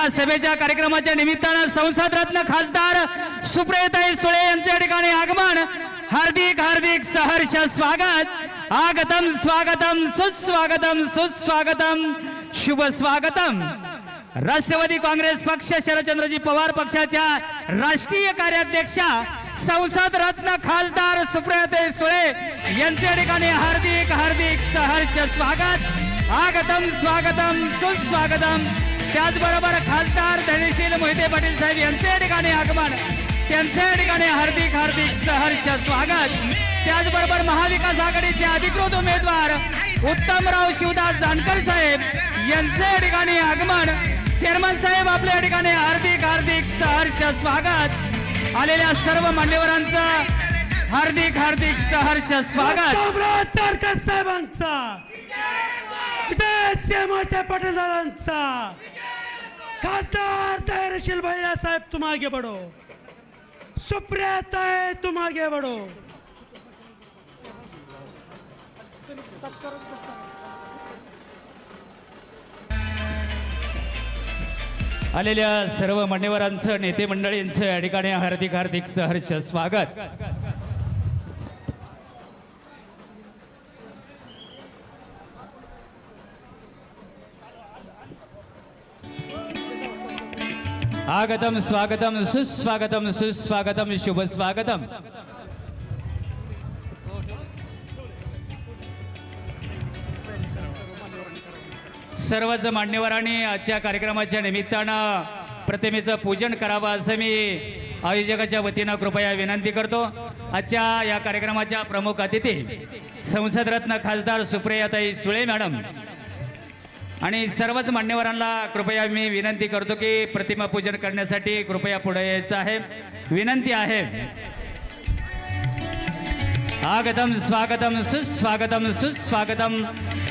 आजच्या सभेच्या कार्यक्रमाच्या निमित्तानं संसद रत्न खासदार सुप्रियाताई सुळे यांच्या ठिकाणी आगमन हार्दिक हार्दिक सहर्ष स्वागत आगतम स्वागतम सुस्वागतम सुस्वागतम शुभ स्वागतम। राष्ट्रवादी काँग्रेस पक्ष शरदचंद्रजी पवार पक्षाच्या राष्ट्रीय कार्याध्यक्षा संसद रत्न खासदार सुप्रियाताई सुळे यांच्या ठिकाणी हार्दिक हार्दिक सहर्ष स्वागत आगतम स्वागतम सुस्वागतम। त्याचबरोबर खासदार धैर्यशील मोहिते पाटील साहेब यांच्या ठिकाणी आगमन त्यांच्या ठिकाणी हार्दिक हार्दिक सहर्ष स्वागत। त्याचबरोबर महाविकास आघाडीचे अधिकृत उमेदवार उत्तमराव शिवदास जानकर साहेब यांच्या ठिकाणी आगमन चेअरमन साहेब आपल्या ठिकाणी हार्दिक हार्दिक सहर्ष स्वागत। आलेल्या सर्व मान्यवरांचं हार्दिक हार्दिक सहर्ष स्वागत। जानकर साहेबांचा विजय मोहिते पाटील दादांचा खासदार धैर्यशील भैया साहेब तुम आगे बढ़ो सुप्रियाताई तुम आगे बढ़ो। आलेल्या सर्व मान्यवरांचं नेते मंडळींचं या ठिकाणी हार्दिक हार्दिक सहर्ष स्वागत। आगतम स्वागतम सुस्वागतम सुस्वागतम शुभ स्वागतम। सर्वच मान्यवरांनी आजच्या कार्यक्रमाच्या निमित्तानं प्रतिमेचं पूजन करावं असं मी आयोजकाच्या वतीनं कृपया विनंती करतो। आजच्या या कार्यक्रमाच्या प्रमुख अतिथी संसद रत्न खासदार सुप्रियाताई सुळे मॅडम आणि सर्वच मान्यवरांना कृपया मी विनंती करतो की प्रतिमा पूजन करण्यासाठी कृपया पुढे यायचं आहे विनंती आहे। आगतम स्वागतम सुस्वागतम सुस्वागतम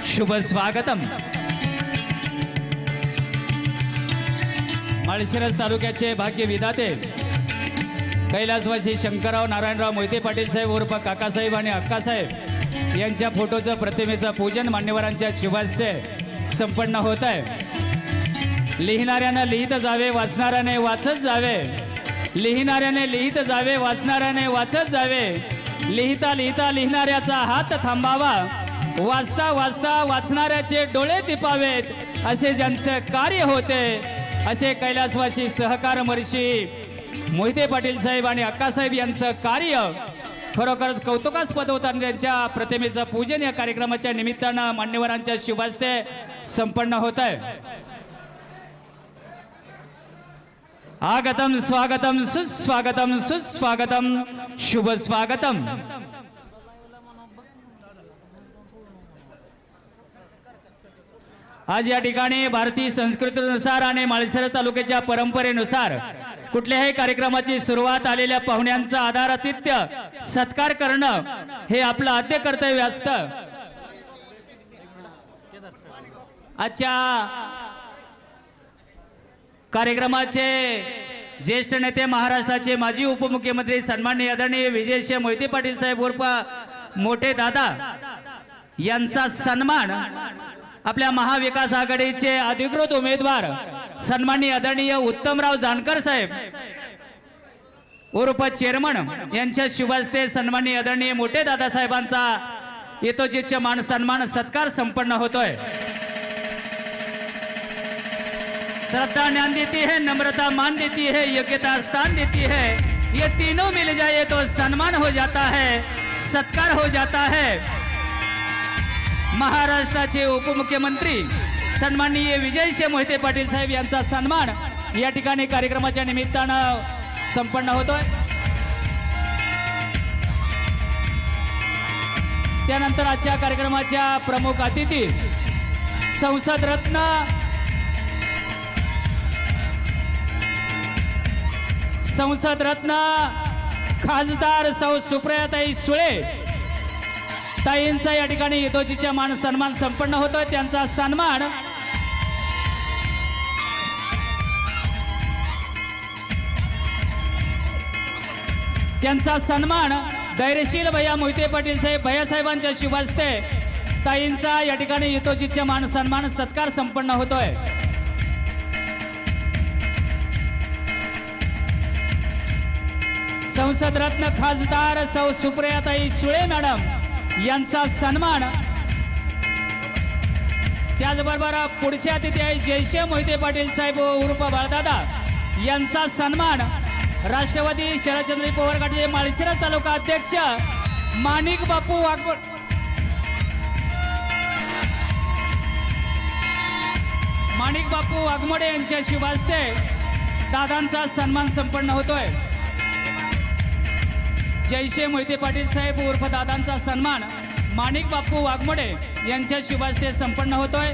शुभ स्वागतम। माळशिरस तालुक्याचे भाग्य विधाते कैलासवासी शंकरराव नारायणराव मोहिते पाटील साहेब उर्फ काकासाहेब आणि अक्कासाहेब यांच्या फोटोचं प्रतिमेचं पूजन मान्यवरांच्या शुभ हस्ते संपन्न होत आहे। लिहिणाऱ्याने लिहित जावे वाचणाऱ्याने वाचत जावे लिहिणाऱ्याने लिहित जावे वाचणाऱ्याने वाचत जावे लिहिता लिहिता लिहिणाऱ्याचा हात थांबावा वाचता वाचता वाचणाऱ्याचे डोळे दिपावेत असे ज्यांचे कार्य होते असे कैलासवासी सहकार महर्षी मोहिते पाटील साहेब आणि अक्कासाहेब यांचं कार्य खरोखरच कौतुकास्पद होतं। त्यांच्या प्रतिमेचं पूजन या कार्यक्रमाच्या निमित्तानं मान्यवरांच्या शुभ हस्ते संपन्न होत आहे। आगतम स्वागतम सुस्वागतम सुस्वागतम शुभ स्वागतम। आज या ठिकाणी भारतीय संस्कृतीनुसार आणि माळशिरस तालुक्याच्या परंपरेनुसार कुठल्याही कार्यक्रमाची सुरुवात आलेल्या पाहुण्यांचा आदरातिथ्य सत्कार करणं हे आपलं आद्य कर्तव्य असतं। आजच्या कार्यक्रमाचे ज्येष्ठ नेते महाराष्ट्राचे माजी उपमुख्यमंत्री सन्माननीय आदरणीय विजयसिंह मोहिते पाटील साहेब उर्फ मोठे दादा यांचा सन्मान आपल्या महाविकास आघाडीचे अधिकृत उमेदवार सन्माननीय आदरणीय उत्तमराव जानकर साहेब उर्फ चेअरमन यांच्या शुभ हस्ते सन्माननीय आदरणीय मोठे दादा साहेबांचा यथोचित मान सन्मान सत्कार संपन्न होतोय। श्रद्धा ज्ञान देती है नम्रता मान देती है योग्यता स्थान देती है ये तीनों मिल जाए तो सम्मान हो जाता है सत्कार हो जाता है। महाराष्ट्राचे उपमुख्यमंत्री सन्माननीय विजयसिंह मोहिते पाटील साहेब यांचा सन्मान या ठिकाणी कार्यक्रमाच्या निमित्तानं संपन्न होतोय। त्यानंतर आजच्या कार्यक्रमाच्या प्रमुख अतिथी संसद रत्न खासदार सौ सुप्रियाताई सुळे ताईंचा या ठिकाणी यथोचितचा मान सन्मान संपन्न होतोय। त्यांचा सन्मान त्यांचा सन्मान धैर्यशील भैया मोहिते पाटील साहेब भैयासाहेबांच्या शुभ हस्ते ताईंचा या ठिकाणी यथोचितचा मान सन्मान सत्कार संपन्न होतोय। संसद रत्न खासदार सौ सुप्रियाताई सुळे मॅडम यांचा सन्मान. त्याचबरोबर पुढचे अतिथी आहे जयश्री मोहिते पाटील साहेब उर्फ बाळदादा यांचा सन्मान. राष्ट्रवादी शरदचंद्र पवार गटाचे माळशिरस तालुका अध्यक्ष माणिक बापू वाघमोडे यांच्या शुभ हस्ते दादांचा सन्मान संपन्न होतोय. जयश्री मोहिते पाटील साहेब उर्फ दादांचा सन्मान माणिक बापू वाघमोडे यांच्या शुभ हस्ते संपन्न होतोय.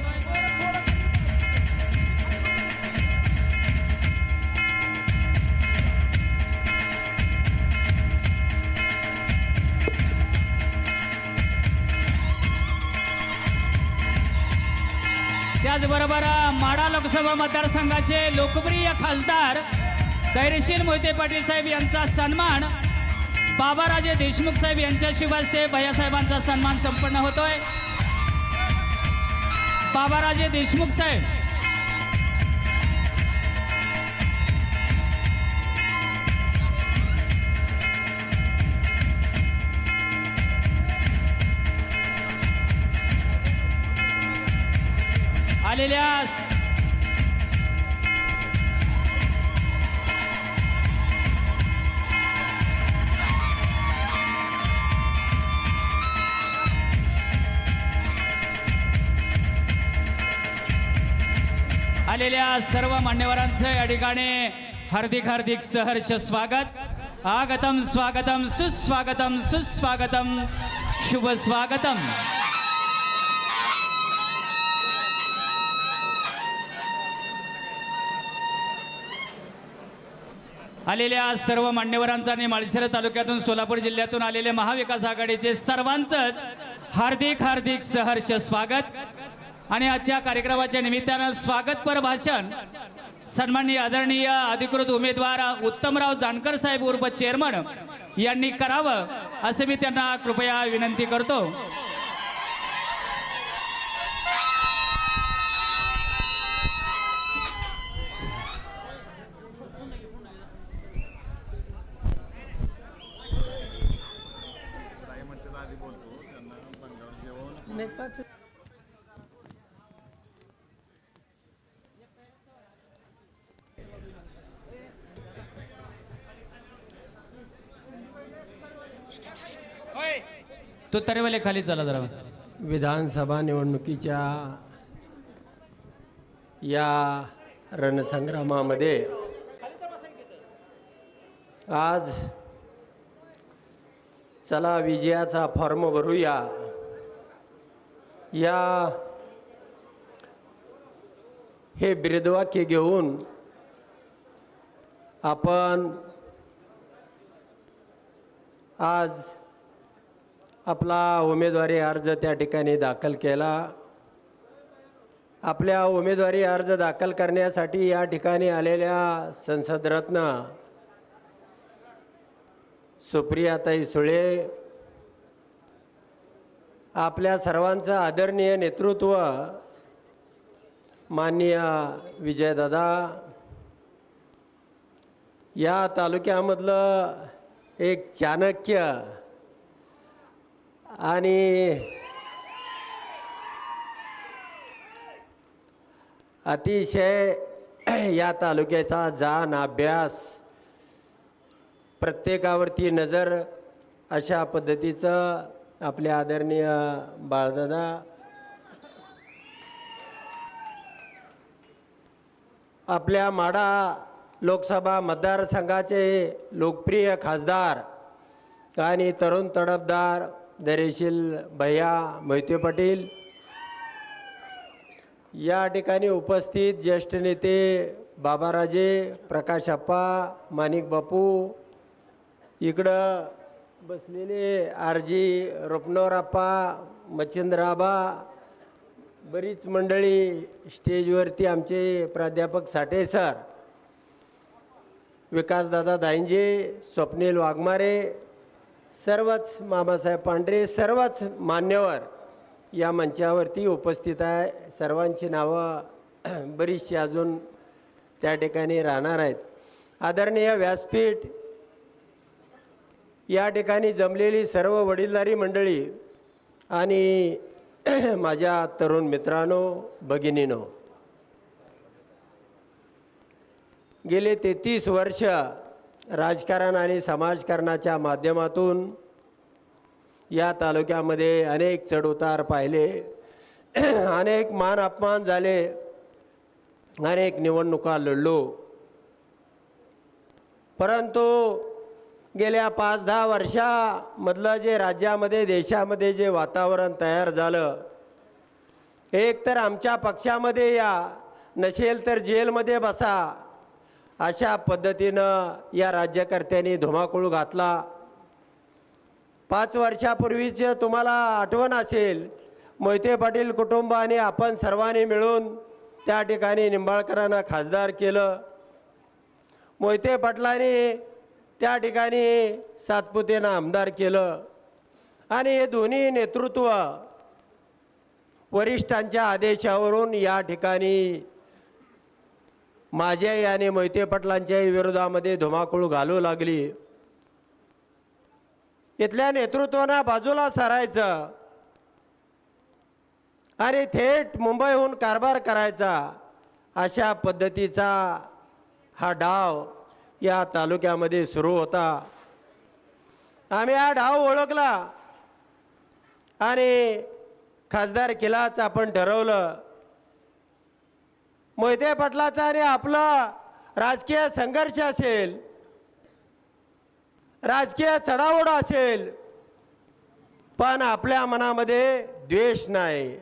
त्याचबरोबर माढा लोकसभा मतदारसंघाचे लोकप्रिय खासदार धैर्यशील मोहिते पाटील साहेब यांचा सन्मान बाबाराजे देशमुख साहेब यांच्या शुभ हस्ते भैयासाहेबांचा सन्मान संपन्न होतोय. बाबाराजे देशमुख साहेब आलेल्या सर्व मान्यवरांचं या ठिकाणी हार्दिक हार्दिक सहर्ष स्वागत. आगतम स्वागतम सुस्वागतम सुस्वागतम शुभ स्वागतम. आलेल्या सर्व मान्यवरांचं आणि माळशिरस तालुक्यातून सोलापूर जिल्ह्यातून आलेले महाविकास आघाडीचे सर्वांचंच हार्दिक हार्दिक सहर्ष स्वागत. आणि आजच्या कार्यक्रमाच्या निमित्तानं स्वागतपर भाषण सन्माननीय आदरणीय अधिकृत उमेदवार उत्तमराव जानकर साहेब उर्फ चेअरमन यांनी करावं असं मी त्यांना कृपया विनंती करतो. तो तरेवाले खाली चला जरा. विधानसभा निवडणुकीच्या या रणसंग्रामामध्ये आज चला विजयाचा फॉर्म भरूया या हे ब्रीदवाक्य घेऊन आपण आज आपला उमेदवारी अर्ज त्या ठिकाणी दाखल केला. आपल्या उमेदवारी अर्ज दाखल करण्यासाठी या ठिकाणी आलेल्या संसदरत्न सुप्रियाताई सुळे, आपल्या सर्वांचं आदरणीय नेतृत्व माननीय विजयदादा, या तालुक्यामधलं एक चाणक्य आणि अतिशय या तालुक्याचा जाण अभ्यास, प्रत्येकावरती नजर अशा पद्धतीचं आपले आदरणीय बाळदादा, आपल्या माढा लोकसभा मतदारसंघाचे लोकप्रिय खासदार आणि तरुण तडफदार धैर्यशील भैया मोहिते पाटील, या ठिकाणी उपस्थित ज्येष्ठ नेते बाबाराजे, प्रकाश अप्पा, माणिक बापू, इकडं बसलेले आरजी रुपनवरप्पा, मच्छिंद्राबा, बरीच मंडळी, स्टेजवरती आमचे प्राध्यापक साठे सर, विकासदादा दांजे, स्वप्नील वाघमारे, सर्वच मामासाहेब पांढरे, सर्वच मान्यवर या मंचावरती उपस्थित आहे. सर्वांची नावं बरीचशी अजून त्या ठिकाणी राहणार आहेत. आदरणीय व्यासपीठ या ठिकाणी जमलेली सर्व वडीलधारी मंडळी आणि माझ्या तरुण मित्रांनो, भगिनीनो, गेले 33 वर्ष राजकारण आणि समाजकारणाच्या माध्यमातून या तालुक्यामध्ये अनेक चढउतार पाहिले, अनेक मान अपमान झाले, अनेक निवडणुका लढलो. परंतु गेल्या 5-10 वर्षामधलं जे राज्यामध्ये देशामध्ये जे वातावरण तयार झालं, एक तर आमच्या पक्षामध्ये या, नसेल तर जेलमध्ये बसा, अशा पद्धतीनं या राज्यकर्त्यांनी धुमाकूळ घातला. 5 वर्षापूर्वीच तुम्हाला आठवण असेल, मोहिते पाटील कुटुंबाने आपण सर्वांनी मिळून त्या ठिकाणी निंबाळकरांना खासदार केलं. मोहिते पाटलांनी त्या ठिकाणी सातपुतेनं आमदार केलं. आणि हे दोन्ही नेतृत्व वरिष्ठांच्या आदेशावरून या ठिकाणी माझ्याही आणि मोहिते पाटलांच्याही विरोधामध्ये धुमाकूळ घालू लागली. इथल्या नेतृत्वानं बाजूला सरायचं आणि थेट मुंबईहून कारभार करायचा, अशा पद्धतीचा हा डाव या तालुक्यामध्ये सुरू होता. आम्ही हा डाव ओळखला आणि खासदार केलाच आपण ठरवलं. मोहिते पाटलाचा आणि आपला राजकीय संघर्ष असेल, राजकीय चढाओढ असेल, पण आपल्या मनामध्ये द्वेष नाही,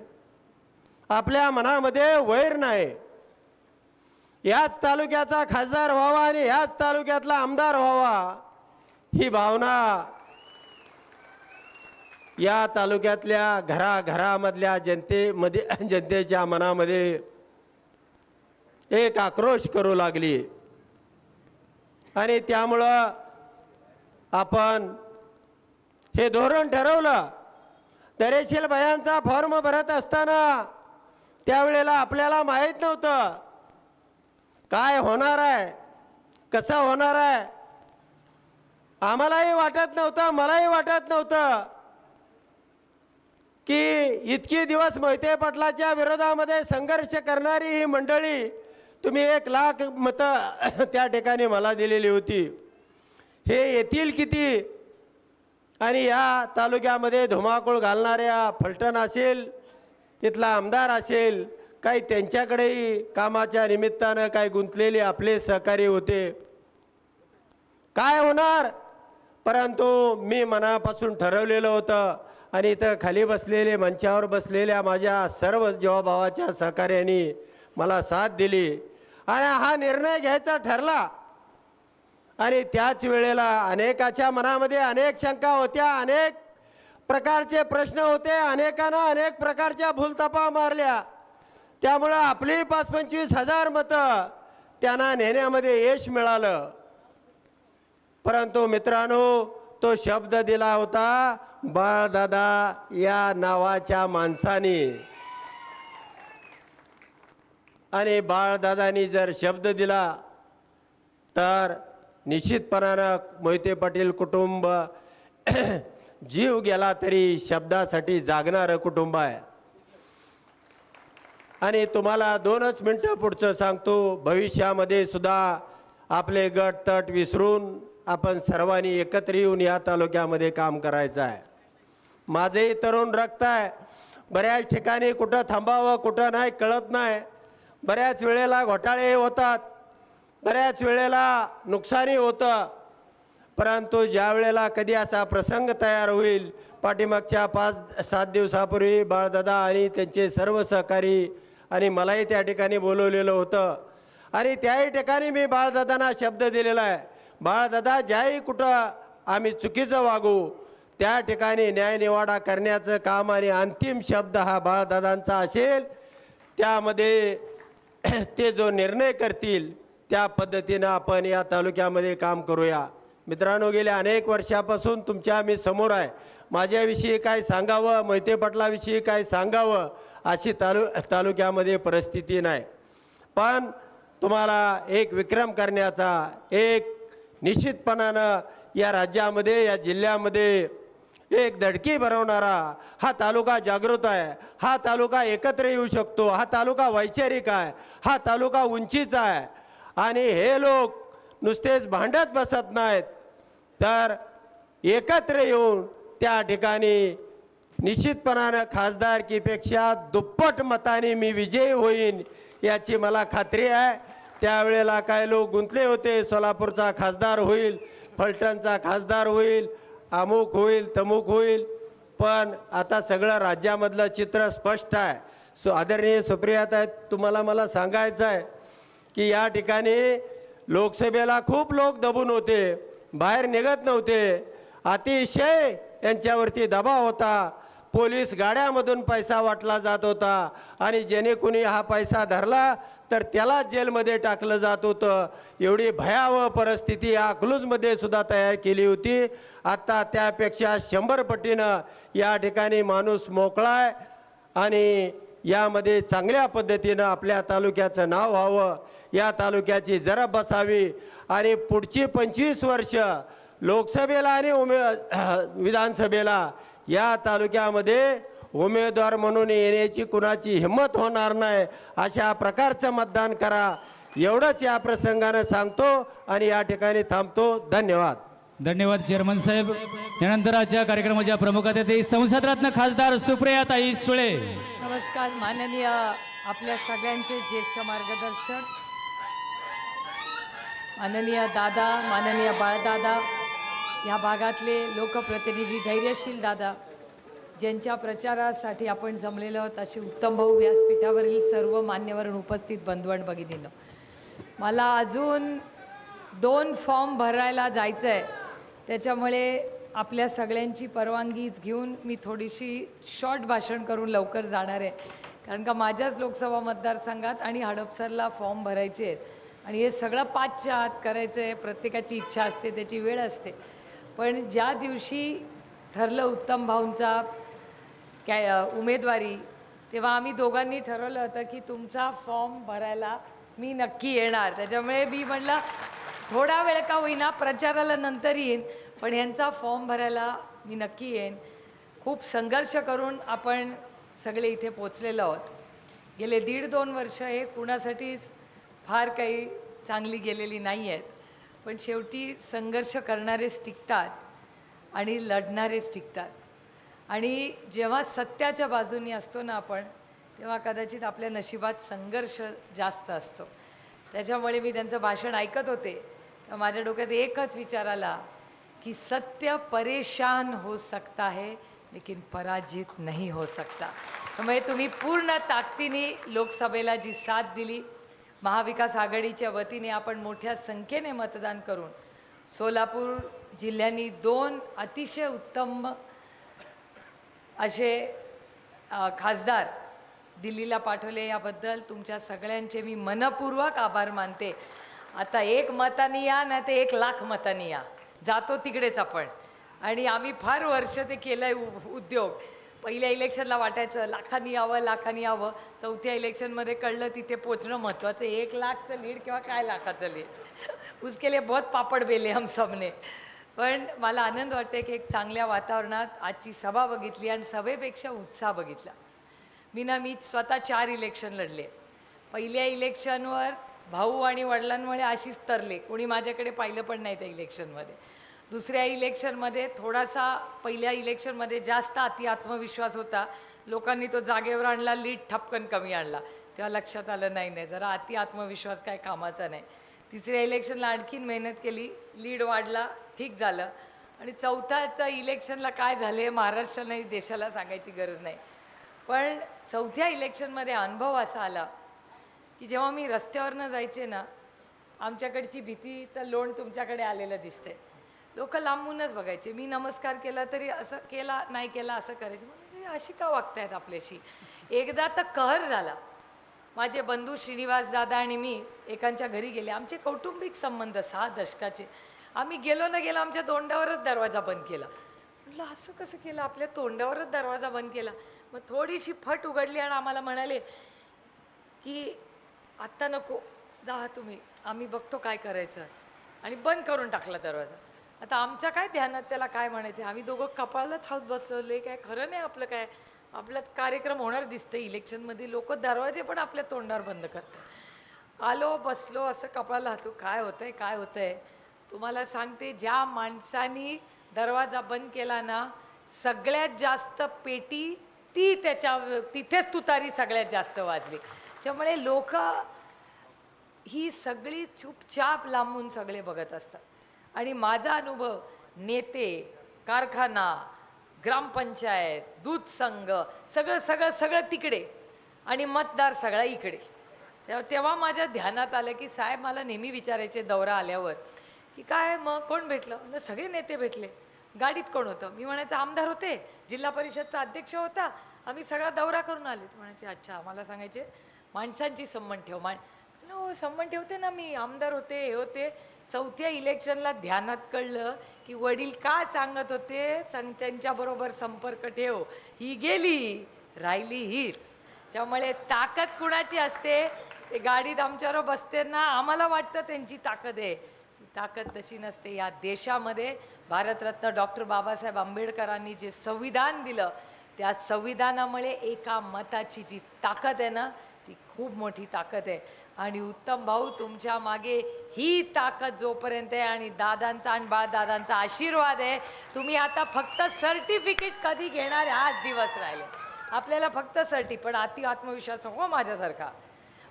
आपल्या मनामध्ये वैर नाही. याच तालुक्याचा खासदार व्हावा आणि याच तालुक्यातला आमदार व्हावा, ही भावना या तालुक्यातल्या घराघरामधल्या जनतेच्या मनामध्ये एक आक्रोश करू लागली. आणि त्यामुळं आपण हे धोरण ठरवलं. दरेशील बायांचा फॉर्म भरत असताना त्यावेळेला आपल्याला माहीत नव्हतं काय होणार आहे, कसं होणार आहे. आम्हालाही वाटत नव्हतं, मलाही वाटत नव्हतं की इतकी दिवस मोहिते पाटलाच्या विरोधामध्ये संघर्ष करणारी ही मंडळी, तुम्ही 1 लाख मतं त्या ठिकाणी मला दिलेली होती, हे येतील किती. आणि या तालुक्यामध्ये धुमाकूळ घालणाऱ्या फलटण असेल, इथला आमदार असेल, काही त्यांच्याकडेही कामाच्या निमित्तानं काही गुंतलेले आपले सहकारी होते. काय होणार, परंतु मी मनापासून ठरवलेलं होतं. आणि इथं खाली बसलेले, मंचावर बसलेल्या माझ्या सर्व जीवाभावाच्या सहकार्यांनी मला साथ दिली आणि हा निर्णय घ्यायचा ठरला. आणि त्याच वेळेला अनेकाच्या मनामध्ये अनेक शंका होत्या, अनेक प्रकारचे प्रश्न होते, अनेकांना अनेक प्रकारच्या भूलथापा मारल्या. त्यामुळं आपली 25-25 हजार मतं त्यांना नेण्यामध्ये यश मिळालं. परंतु मित्रांनो, तो शब्द दिला होता बाळदादा या नावाच्या माणसाने. आणि बाळदादांनी जर शब्द दिला तर निश्चितपणानं मोहिते पाटील कुटुंब जीव गेला तरी शब्दासाठी जागणारं कुटुंब आहे. आणि तुम्हाला 2च मिनटं पुढचं सांगतो. भविष्यामध्ये सुद्धा आपले गट तट विसरून आपण सर्वांनी एकत्र येऊन या तालुक्यामध्ये काम करायचं आहे. माझेही तरुण रक्त आहे. बऱ्याच ठिकाणी कुठं थांबावं कुठं नाही कळत नाही. बऱ्याच वेळेला घोटाळे होतात, बऱ्याच वेळेला नुकसानी होतं. परंतु ज्या वेळेला कधी असा प्रसंग तयार होईल, पाठीमागच्या 5-7 दिवसापूर्वी बाळदादा आणि त्यांचे सर्व सहकारी आणि मलाही त्या ठिकाणी बोलवलेलं होतं. आणि त्याही ठिकाणी मी बाळदादांना शब्द दिलेला आहे, बाळदादा ज्याही कुठं आम्ही चुकीचं वागू त्या ठिकाणी न्यायनिवाडा करण्याचं काम आणि अंतिम शब्द हा बाळदादांचा असेल. त्यामध्ये ते जो निर्णय करतील त्या पद्धतीनं आपण या तालुक्यामध्ये काम करूया. मित्रांनो, गेल्या अनेक वर्षापासून तुमच्या मी समोर आहे. माझ्याविषयी काय सांगावं, मोहिते पाटलाविषयी काय सांगावं अशी तालुक्यामध्ये परिस्थिती नाही. पण तुम्हाला एक विक्रम करण्याचा, एक निश्चितपणानं या राज्यामध्ये, या जिल्ह्यामध्ये एक धडकी भरवणारा हा तालुका जागृत आहे. हा तालुका एकत्र येऊ शकतो. हा तालुका वैचारिक आहे. हा तालुका उंचीचा आहे. आणि हे लोक नुसतेच भांडत बसत नाहीत, तर एकत्र येऊन त्या ठिकाणी निश्चितपणानं खासदारकीपेक्षा दुप्पट मताने मी विजयी होईन याची मला खात्री आहे. त्यावेळेला काय लोक गुंतले होते, सोलापूरचा खासदार होईल, फलटणचा खासदार होईल, अमुक होईल, तमुक होईल. पण आता सगळं राज्यामधलं चित्र स्पष्ट आहे. आदरणीय सुप्रियाताई, तुम्हाला मला सांगायचं आहे की या ठिकाणी लोकसभेला खूप लोक दबून होते, बाहेर निघत नव्हते. अतिशय यांच्यावरती दबाव होता. पोलीस गाड्यामधून पैसा वाटला जात होता आणि जेणे कोणी हा पैसा धरला तर त्याला जेलमध्ये टाकलं जात होतं. एवढी भयावह परिस्थिती या अकलूजमध्ये सुद्धा तयार केली होती. आता त्यापेक्षा 100 पटीनं या ठिकाणी माणूस मोकळा आहे आणि यामध्ये चांगल्या पद्धतीनं आपल्या तालुक्याचं नाव व्हावं, या तालुक्याची जरब बसावी आणि पुढची 25 वर्ष लोकसभेला आणि विधानसभेला या तालुक्यामध्ये उमेदवार म्हणून येण्याची कुणाची हिंमत होणार नाही. अशा प्रकारचं मतदान करा, एवढंच या प्रसंगानं सांगतो आणि या ठिकाणी थांबतो. धन्यवाद. धन्यवाद चेअरमन साहेब. यानंतर आजच्या कार्यक्रमाच्या प्रमुख अतिथी संसदरत्न खासदार सुप्रियाताई सुळे. नमस्कार. माननीय आपल्या सगळ्यांचे ज्येष्ठ मार्गदर्शक माननीय दादा, माननीय बाळदादा, या भागातले लोकप्रतिनिधी, धैर्यशील दादा, ज्यांच्या प्रचारासाठी आपण जमलेलो आहोत, अशी उत्तम भाऊ, व्यासपीठावरील सर्व मान्यवर उपस्थित बंधुवण भगिनींनो, मला अजून 2 फॉर्म भरायला जायचं आहे. त्याच्यामुळे आपल्या सगळ्यांची परवानगी घेऊन मी थोडीशी शॉर्ट भाषण करून लवकर जाणार आहे. कारण का माझ्याच लोकसभा मतदारसंघात आणि हडपसरला फॉर्म भरायचे आहेत आणि हे सगळं 5च्या आत करायचं आहे. प्रत्येकाची इच्छा असते, त्याची वेळ असते. पण ज्या दिवशी ठरलं उत्तम भाऊंचा उमेदवारी, तेव्हा आम्ही दोघांनी ठरवलं होतं की तुमचा फॉर्म भरायला मी नक्की येणार. त्याच्यामुळे मी म्हटलं थोडा वेळ का होईना, प्रचाराला नंतर येईन, पण यांचा फॉर्म भरायला मी नक्की येईन. खूप संघर्ष करून आपण सगळे इथे पोचलेलो आहोत. गेले 1.5-2 वर्ष हे कुणासाठीच फार काही चांगली गेलेली नाही आहेत. पण शेवटी संघर्ष करणारेच टिकतात आणि लढणारेच टिकतात. आणि जेव्हा सत्याच्या बाजूनी असतो ना आपण, तेव्हा कदाचित आपल्या नशिबात संघर्ष जास्त असतो. त्याच्यामुळे मी त्यांचं भाषण ऐकत होते तर माझ्या डोक्यात एकच विचार आला की सत्य परेशान हो सकता है लेकिन पराजित नहीं हो सकता. त्यामुळे तुम्ही पूर्ण ताकदीने लोकसभेला जी साथ दिली, महाविकास आघाडीच्या वतीने आपण मोठ्या संख्येने मतदान करून सोलापूर जिल्ह्यांनी 2 अतिशय उत्तम असे खासदार दिल्लीला पाठवले, याबद्दल तुमच्या सगळ्यांचे मी मनपूर्वक आभार मानते. आता 1 मतानी या नाही तर 1 लाख मतानी या, जातो तिकडेच आपण. आणि आम्ही फार वर्ष ते केलं आहे उद्योग. पहिल्या इलेक्शनला वाटायचं लाखांनी यावं, लाखांनी यावं. 4थ्या इलेक्शनमध्ये कळलं तिथे पोचणं महत्त्वाचं. 1 लाखचं लीड किंवा काय लाखाचं लीड, उसके लिए बहुत पापड बेले हम सबने. पण मला आनंद वाटते की एक चांगल्या वातावरणात आजची सभा बघितली आणि सभेपेक्षा उत्साह बघितला. मी स्वतः 4 इलेक्शन लढले. पहिल्या इलेक्शनवर भाऊ आणि वडिलांमुळे अशीच तरले, कोणी माझ्याकडे पाहिलं पण नाही त्या इलेक्शनमध्ये. दुसऱ्या इलेक्शनमध्ये थोडासा पहिल्या इलेक्शनमध्ये जास्त आत्मविश्वास होता, लोकांनी तो जागेवर आणला, लीड ठपकन कमी आणला. तेव्हा लक्षात आलं नाही जरा आत्मविश्वास काय कामाचा नाही. तिसऱ्या इलेक्शनला आणखीन मेहनत केली, लीड वाढला, ठीक झालं. आणि 4थ्या इलेक्शनला काय झाले महाराष्ट्राने देशाला सांगायची गरज नाही. पण 4थ्या इलेक्शनमध्ये अनुभव असा आला की जेव्हा मी रस्त्यावरनं जायचे ना, आमच्याकडची भीतीचं लोण तुमच्याकडे आलेलं दिसते. लोक लांबूनच बघायचे, मी नमस्कार केला तरी असं केला, नाही केला असं करायचे. म्हणजे अशी का वागतायत आपल्याशी. एकदा तर कहर झाला. माझे बंधू श्रीनिवास दादा आणि मी एकांच्या घरी गेले. आमचे कौटुंबिक संबंध 6 दशकाचे. आम्ही गेलो ना गेलो आमच्या तोंडावरच दरवाजा बंद केला. म्हटलं असं कसं केलं, आपल्या तोंडावरच दरवाजा बंद केला. मग थोडीशी फट उघडली आणि आम्हाला म्हणाले की आत्ता नको, जा तुम्ही, आम्ही बघतो काय करायचं. आणि बंद करून टाकला दरवाजा. आता आमच्या काय ध्यानात त्याला काय म्हणायचं, आम्ही दोघं कपाळालाच हात बसवले, काय खरं नाही आपलं काय, आपला कार्यक्रम होणार दिसतं इलेक्शनमध्ये, लोक दरवाजे पण आपल्या तोंडावर बंद करतात. आलो बसलो असं कपाळाला हातू, काय होतंय काय होतंय. तुम्हाला सांगते, ज्या माणसानी दरवाजा बंद केला ना, सगळ्यात जास्त पेटी तिथेच तुतारी सगळ्यात जास्त वाजली. त्यामुळे लोक ही सगळी चुपचाप लांबून सगळे बघत असतात. आणि माझा अनुभव, नेते, कारखाना, ग्रामपंचायत, दूध संघ, सगळं सगळं सगळं तिकडे आणि मतदार सगळा इकडे. तेव्हा माझ्या ध्यानात आलं की साहेब मला नेहमी विचारायचे दौरा आल्यावर की काय मग कोण भेटलं, म्हणजे सगळे नेते भेटले. गाडीत कोण होतं, मी म्हणायचं आमदार होते, जिल्हा परिषदचा अध्यक्ष होता, आम्ही सगळा दौरा करून आले. म्हणायचे अच्छा. मला सांगायचे माणसांची संबंध ठेव. हो संबंध ठेवते ना मी, आमदार होते हे होते. चौथ्या इलेक्शनला ध्यानात कळलं की वडील का सांगत होते त्यांच्याबरोबर संपर्क ठेव, ही गेली राहिली हीच. त्यामुळे ताकद कुणाची असते, ते गाडीत आमच्याबरोबर बसते ना, आम्हाला वाटतं त्यांची ताकद आहे, ती ताकद तशी नसते. या देशामध्ये भारतरत्न डॉक्टर बाबासाहेब आंबेडकरांनी जे संविधान दिलं, त्या संविधानामुळे एका मताची जी ताकद आहे ना, ती खूप मोठी ताकद आहे. आणि उत्तम भाऊ तुमच्या मागे ही ताकद जोपर्यंत आहे आणि दादांचा आणि बाळदादांचा आशीर्वाद आहे, तुम्ही आता फक्त सर्टिफिकेट कधी घेणार हाच दिवस राहिले आपल्याला, फक्त पण आत्मविश्वास नको माझ्यासारखा.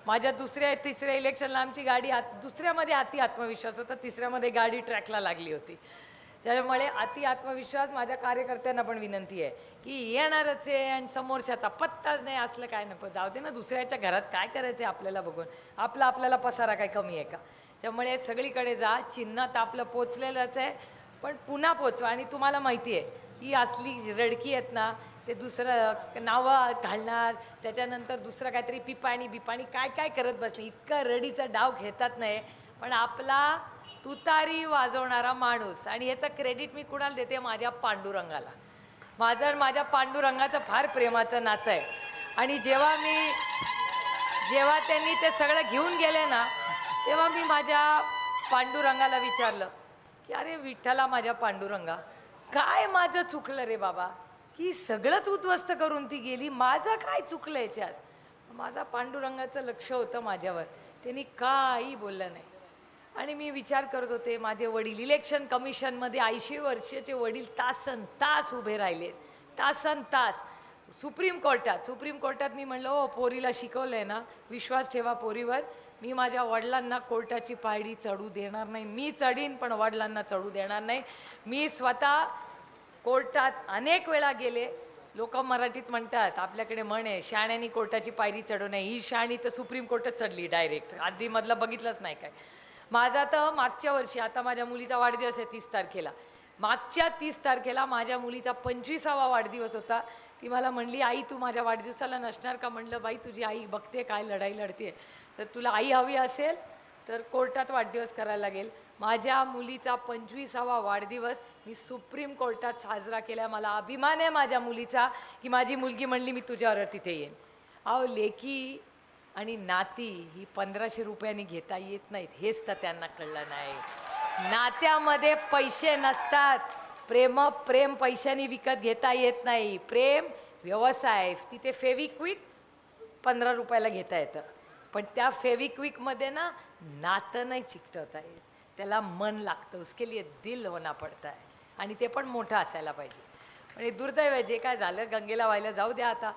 माझ्या दुसऱ्या तिसऱ्या इलेक्शनला आमची गाडी दुसऱ्यामध्ये आत्मविश्वास होता, तिसऱ्यामध्ये गाडी ट्रॅकला लागली होती. त्यामुळे आत्मविश्वास माझ्या कार्यकर्त्यांना पण विनंती आहे की येणारच आहे आणि समोरच्याचा पत्ताच नाही, असलं काय नको. जाऊ दे ना, दुसऱ्याच्या घरात काय करायचं आपल्याला बघून, आपल्याला पसारा काय कमी आहे का. त्यामुळे सगळीकडे जा, चिन्ह तर आपलं पोचलेलंच आहे, पण पुन्हा पोचवा. आणि तुम्हाला माहिती आहे ही असली रडकी आहेत ना, ते दुसरं नावं घालणार, त्याच्यानंतर दुसरं काहीतरी बिपाणी काय काय करत बसणे, इतकं रडीचा डाव घेतात नाही. पण आपला तुतारी वाजवणारा माणूस, आणि ह्याचं क्रेडिट मी कुणाला देते, माझ्या पांडुरंगाला. माझ्या पांडुरंगाचं फार प्रेमाचं नातं आहे. आणि जेव्हा त्यांनी ते सगळं घेऊन गेले ना, तेव्हा मी माझ्या पांडुरंगाला विचारलं की अरे विठ्ठला, माझ्या पांडुरंगा, काय माझं चुकलं रे बाबा की सगळंच उद्ध्वस्त करून ती गेली, माझं काय चुकलं याच्यात. माझा पांडुरंगाचं लक्ष होतं माझ्यावर, त्यांनी काही बोललं नाही. आणि मी विचार करत होते, माझे वडील इलेक्शन कमिशनमध्ये 80 वर्षाचे वडील तासन तास उभे राहिले, तासन तास. सुप्रीम कोर्टात मी म्हणलं हो पोरीला शिकवलं आहे ना, विश्वास ठेवा पोरीवर. मी माझ्या वडिलांना कोर्टाची पायरी चढू देणार नाही, मी चढीन पण वडिलांना चढू देणार नाही. मी स्वतः कोर्टात अनेक वेळा गेले. लोक मराठीत म्हणतात, आपल्याकडे म्हण आहे, शाण्यानी कोर्टाची पायरी चढू नये. ही शाणी तर सुप्रीम कोर्टात चढली डायरेक्ट, आधीमधलं बघितलंच नाही काय. माझा तर मागच्या वर्षी, आता माझ्या मुलीचा वाढदिवस आहे 30 तारखेला, मागच्या 30 तारखेला माझ्या मुलीचा 25वा वाढदिवस होता. ती मला म्हणली आई तू माझ्या वाढदिवसाला नसणार का. म्हणलं बाई तुझी आई बघते काय लढाई लढते, तर तुला आई हवी असेल तर कोर्टात वाढदिवस करायला लागेल. माझ्या मुलीचा 25वा वाढदिवस मी सुप्रीम कोर्टात साजरा केला. मला अभिमान आहे माझ्या मुलीचा की माझी मुलगी म्हणली मी तुझ्यावर तिथे येईन. अहो लेकी आणि नाती ही 1500 रुपयांनी घेता येत नाहीत, हेच तर त्यांना कळलं नाही. नात्यामध्ये पैसे नसतात, प्रेम पैशाने विकत घेता येत नाही. प्रेम व्यवसाय, तिथे फेविक्विक 15 रुपयाला घेता येतं, पण त्या फेविक्विकमध्ये ना नातं नाही चिकटवता येत, त्याला मन लागतं, उसके लिए दिल होना पडता है, आणि ते पण मोठं असायला पाहिजे. पण दुर्दैव जे काय झालं गंगेला व्हायला जाऊ द्या, आता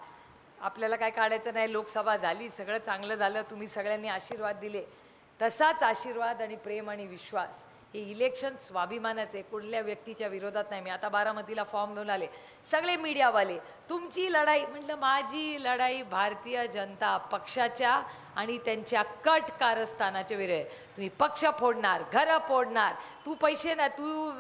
आपल्याला काय काढायचं नाही. लोकसभा झाली, सगळं चांगलं झालं, तुम्ही सगळ्यांनी आशीर्वाद दिले. तसाच आशीर्वाद आणि प्रेम आणि विश्वास हे इलेक्शन स्वाभिमानाचे, कुठल्या व्यक्तीच्या विरोधात नाही. मी आता बारामतीला फॉर्म घेऊन आले, सगळे मीडियावाले तुमची लढाई, म्हटलं माझी लढाई भारतीय जनता पक्षाच्या आणि त्यांच्या कट कारस्थानाच्या विरुद्ध. तुम्ही पक्ष फोडणार, घरं फोडणार, तू पैसे ना, तू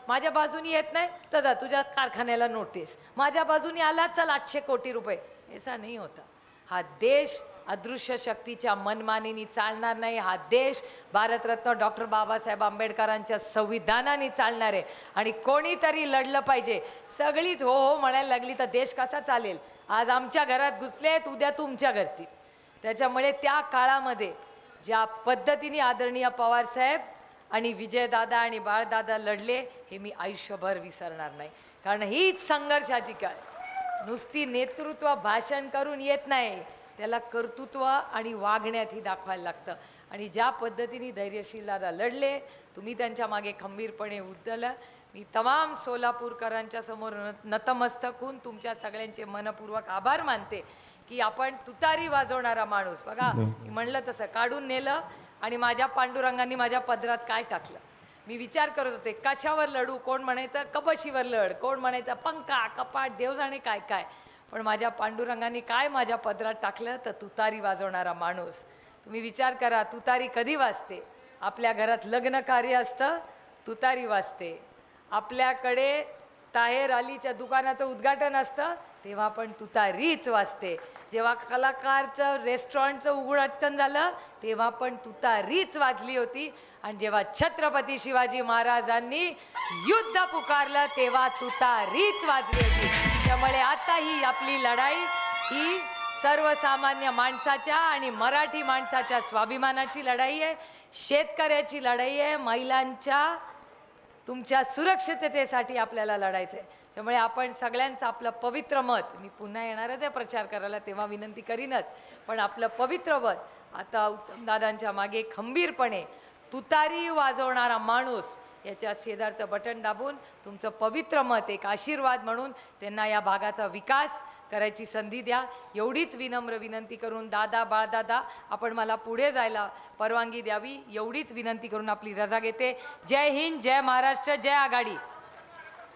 माझ्या बाजूनी येत नाही तर जा तुझ्या कारखान्याला नोटीस, माझ्या बाजूनी आला चल 800 कोटी रुपये. ऐसा नहीं होता. हा देश अदृश्य शक्तीच्या मनमानीने चालणार नाही. हा देश भारतरत्न डॉक्टर बाबासाहेब आंबेडकरांच्या संविधानाने चालणार आहे. आणि कोणीतरी लढलं पाहिजे. सगळीच हो हो म्हणायला लागली तर देश कसा चालेल. आज आमच्या घरात घुसलेत, उद्या तुमच्या घरती. त्याच्यामुळे त्या काळामध्ये ज्या पद्धतीने आदरणीय पवारसाहेब आणि विजयदादा आणि बाळदादा लढले हे मी आयुष्यभर विसरणार नाही. कारण हीच संघर्षाची काळ. नुसती नेतृत्व भाषण करून येत नाही, त्याला कर्तृत्व आणि वागण्यातही दाखवायला लागतं. आणि ज्या पद्धतीने धैर्यशील दादा लढले, तुम्ही त्यांच्या मागे खंबीरपणे उतरलं. मी तमाम सोलापूरकरांच्या समोर नतमस्तक होऊन तुमच्या सगळ्यांचे मनपूर्वक आभार मानते की आपण तुतारी वाजवणारा माणूस बघा, मी म्हणलं तसं काढून नेलं आणि माझ्या पांडुरंगांनी माझ्या पदरात काय टाकलं. मी विचार करत होते कशावर लढू, कोण म्हणायचं कबशीवर लढ, कोण म्हणायचं पंखा कपाट देव जाणे काय काय, पण माझ्या पांडुरंगांनी काय माझ्या पदरात टाकलं तर तुतारी वाजवणारा माणूस. तुम्ही विचार करा, तुतारी कधी वाजते? आपल्या घरात लग्न कार्य असतं, तुतारी वाजते. आपल्याकडे ताहेर अलीच्या दुकानाचं उद्घाटन असतं तेव्हा पण तुतारीच वाजते. जेव्हा कलाकारचं रेस्टॉरंटचं उघडटन झालं तेव्हा पण तुतारीच वाजली होती. आणि जेव्हा छत्रपती शिवाजी महाराजांनी युद्ध पुकारलं तेव्हा तुतारीच वाजली होती. त्यामुळे आता ही आपली लढाई ही सर्वसामान्य माणसाच्या आणि मराठी माणसाच्या स्वाभिमानाची लढाई आहे, शेतकऱ्याची लढाई आहे, महिलांच्या तुमच्या सुरक्षिततेसाठी आपल्याला लढायचं आहे. त्यामुळे आपण सगळ्यांचं आपलं पवित्र मत, मी पुन्हा येणारच आहे प्रचार करायला तेव्हा विनंती करीनच, पण आपलं पवित्र मत आता उत्तमदादांच्या मागे खंबीरपणे तुतारी वाजवणारा माणूस याच्या शेजारचं बटन दाबून तुमचं पवित्र मत एक आशीर्वाद म्हणून त्यांना या भागाचा विकास करायची संधी द्या. एवढीच विनम्र विनंती करून दादा बाळदादा आपण मला पुढे जायला परवानगी द्यावी एवढीच विनंती करून आपली रजा घेते. जय हिंद, जय महाराष्ट्र, जय आघाडी.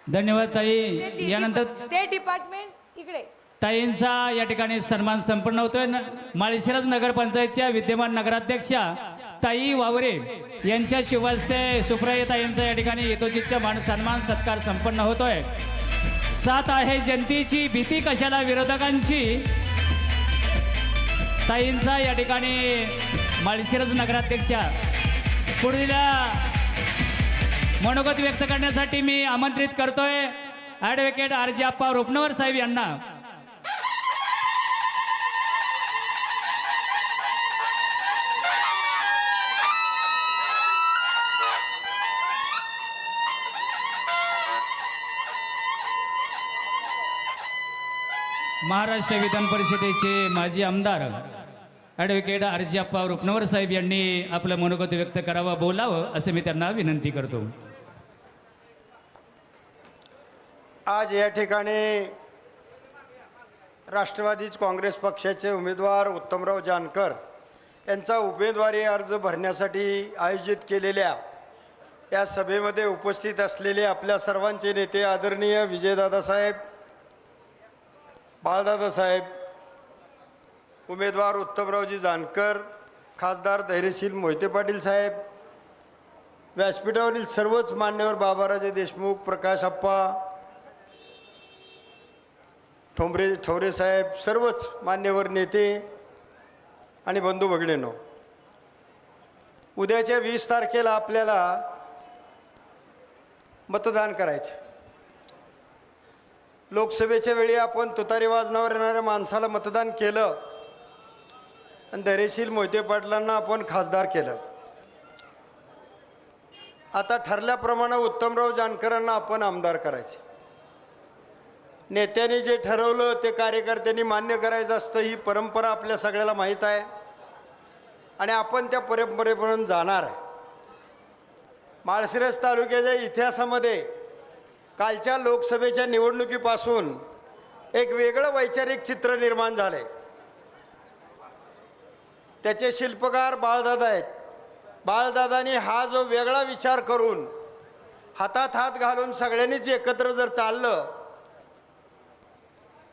धन्यवाद ताई. यानंतर ते डिपार्टमेंट इकडे ताईंचा या ठिकाणी सन्मान संपन्न होतोय. माळशिरस नगरपंचायतच्या विद्यमान नगराध्यक्षा ताई वावरे यांच्या शिवहस्ते सुप्रिया ताईंचा या ठिकाणी यथोचितचा मान सन्मान सत्कार संपन्न होतोय. साथ आहे जनतेची, भीती कशाला विरोधकांची. ताईंचा या ठिकाणी माळशिरस नगराध्यक्षा पुढील मनोगत व्यक्त करण्यासाठी मी आमंत्रित करतोय ॲडव्होकेट आर.जी. आप्पा रोपनवर साहेब यांना. महाराष्ट्र विधान परिषदेचे माजी आमदार ॲडव्होकेट आर.जी. आप्पा रुपनवर साहेब यांनी आपलं मनोगत व्यक्त करावं, बोलावं असं मी त्यांना विनंती करतो. आज या ठिकाणी राष्ट्रवादी काँग्रेस पक्षाचे उमेदवार उत्तमराव जानकर यांचा उमेदवारी अर्ज भरण्यासाठी आयोजित केलेल्या या सभेमध्ये उपस्थित असलेले आपल्या सर्वांचे नेते आदरणीय विजयदादा साहेब, बाळदादा साहेब, उमेदवार उत्तमरावजी जानकर, खासदार धैर्यशील मोहिते पाटील साहेब, व्यासपीठावरील सर्वच मान्यवर बाबाराजे देशमुख, प्रकाश आप्पा ठोंबरे साहेब, सर्वच मान्यवर नेते आणि बंधू भगिनींनो, उद्याच्या 20 तारखेला आपल्याला मतदान करायचं. लोकसभेच्या वेळी आपण तुतारी वाजनावर येणाऱ्या माणसाला मतदान केलं आणि धैर्यशील मोहिते पाटलांना आपण खासदार केलं. आता ठरल्याप्रमाणे उत्तमराव जानकरांना आपण आमदार करायचे. नेत्यांनी जे ठरवलं ते कार्यकर्त्यांनी मान्य करायचं असतं, ही परंपरा आपल्या सगळ्याला माहीत आहे आणि आपण त्या परंपरेपर्यंत जाणार आहे. माळशिरस तालुक्याच्या इतिहासामध्ये कालच्या लोकसभेच्या निवडणुकीपासून एक वेगळं वैचारिक चित्र निर्माण झालं आहे. त्याचे शिल्पकार बाळदादा आहेत. बाळदादांनी हा जो वेगळा विचार करून हातात हात घालून सगळ्यांनीच एकत्र जर चाललं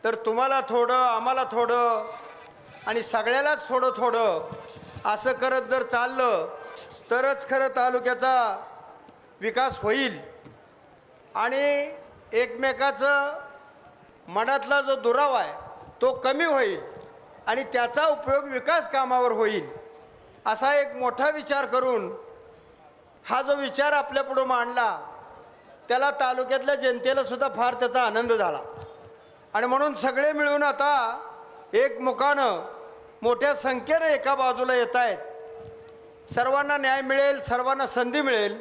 तर तुम्हाला थोडं, आम्हाला थोडं आणि सगळ्यालाच थोडं थोडं असं करत जर चाललं तरच खरं तालुक्याचा विकास होईल आणि एकमेकाचं मनातला जो दुरावा आहे तो कमी होईल आणि त्याचा उपयोग विकास कामावर होईल, असा एक मोठा विचार करून हा जो विचार आपल्यापुढं मांडला त्याला तालुक्यातल्या जनतेला सुद्धा फार त्याचा आनंद झाला. आणि म्हणून सगळे मिळून आता एकमुखानं मोठ्या संख्येनं एका बाजूला येत आहेत. सर्वांना न्याय मिळेल, सर्वांना संधी मिळेल.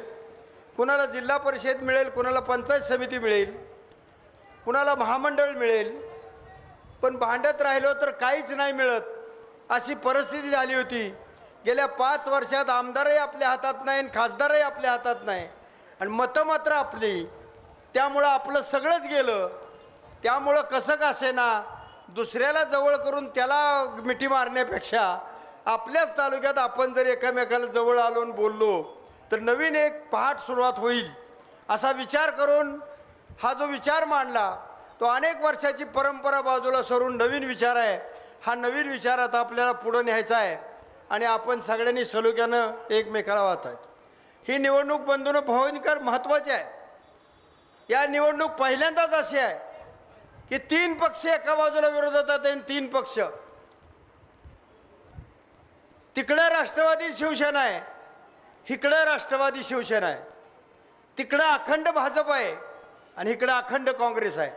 कुणाला जिल्हा परिषद मिळेल, कुणाला पंचायत समिती मिळेल, कुणाला महामंडळ मिळेल. पण भांडत राहिलो तर काहीच नाही मिळत अशी परिस्थिती झाली होती. गेल्या 5 वर्षात आमदारही आपल्या हातात नाही आणि खासदारही आपल्या हातात नाही आणि मतं मात्र आपली. त्यामुळं आपलं सगळंच गेलं. त्यामुळं कसं का असेना दुसऱ्याला जवळ करून त्याला मिठी मारण्यापेक्षा आपल्याच तालुक्यात आपण जर एकमेकाला जवळ आलो आणि बोललो तर नवीन एक पहाट सुरुवात होईल असा विचार करून हा जो विचार मांडला तो अनेक वर्षाची परंपरा बाजूला सरून नवीन विचार आहे. हा नवीन विचार आता आपल्याला पुढं न्यायचा आहे आणि आपण सगळ्यांनी सलोख्यानं एकमेकाला वाहत आहेत. ही निवडणूक बंधून भयंकर महत्त्वाची आहे. या निवडणूक पहिल्यांदाच अशी आहे की 3 पक्ष एका बाजूला विरोधात आहेत आणि 3 पक्ष. तिकडं राष्ट्रवादी शिवसेना आहे, इकडं राष्ट्रवादी शिवसेना आहे, तिकडं अखंड भाजप आहे आणि इकडं अखंड काँग्रेस आहे.